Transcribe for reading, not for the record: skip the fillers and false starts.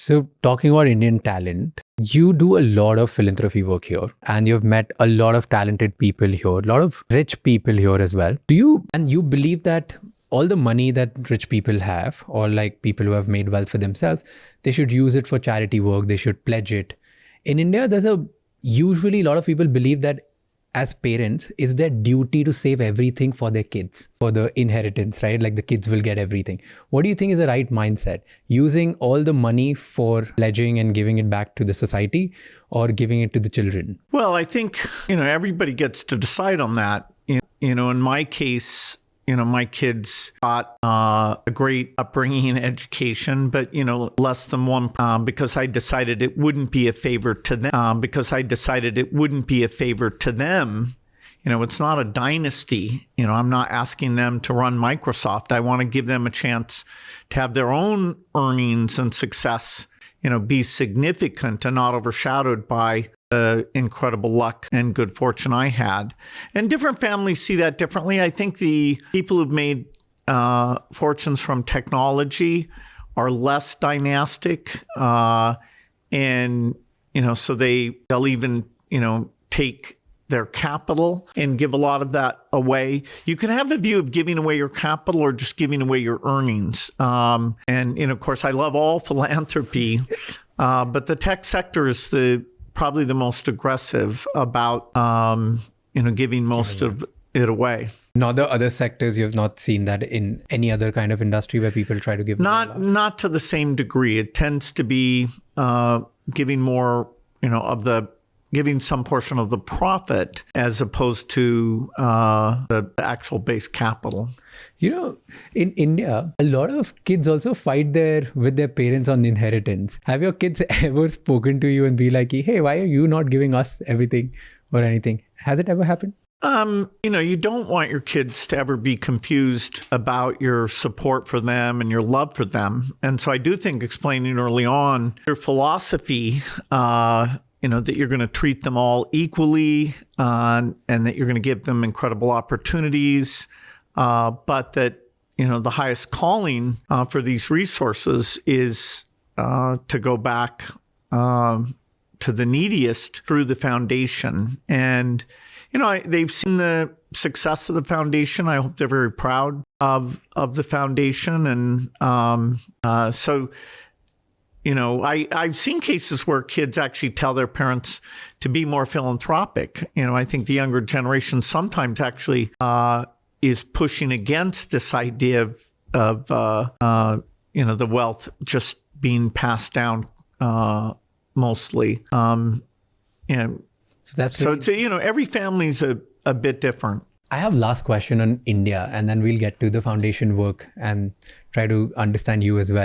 So talking about Indian talent, you do a lot of philanthropy work here and you've met a lot of talented people here, a lot of rich people here as well. You believe that all the money that rich people have, or like people who have made wealth for themselves, they should use it for charity work, they should pledge it. In India, usually a lot of people believe that as parents, it's their duty to save everything for their kids, for the inheritance, right? Like the kids will get everything. What do you think is the right mindset? Using all the money for pledging and giving it back to the society, or giving it to the children? Well, I think, everybody gets to decide on that. In my case, my kids got a great upbringing and education, but, less than one, because I decided it wouldn't be a favor to them. It's not a dynasty. I'm not asking them to run Microsoft. I want to give them a chance to have their own earnings and success, be significant and not overshadowed by the incredible luck and good fortune I had. And different families see that differently. I think the people who've made fortunes from technology are less dynastic. So they'll even, take their capital and give a lot of that away. You can have a view of giving away your capital or just giving away your earnings. Of course, I love all philanthropy, but the tech sector is probably the most aggressive about, giving most of it away. Not the other sectors, you have not seen that in any other kind of industry where people try to give? Not to the same degree. It tends to be giving more, giving some portion of the profit as opposed to the actual base capital. In India, a lot of kids also fight with their parents on inheritance. Have your kids ever spoken to you and be like, hey, why are you not giving us everything or anything? Has it ever happened? You don't want your kids to ever be confused about your support for them and your love for them. And so I do think explaining early on your philosophy, that you're going to treat them all equally, and that you're going to give them incredible opportunities, but that, the highest calling for these resources is to go back to the neediest through the foundation. And, they've seen the success of the foundation. I hope they're very proud of the foundation. And I've seen cases where kids actually tell their parents to be more philanthropic. I think the younger generation sometimes actually is pushing against this idea of the wealth just being passed down mostly. So it's every family's a bit different. I have last question on India, and then we'll get to the foundation work and try to understand you as well.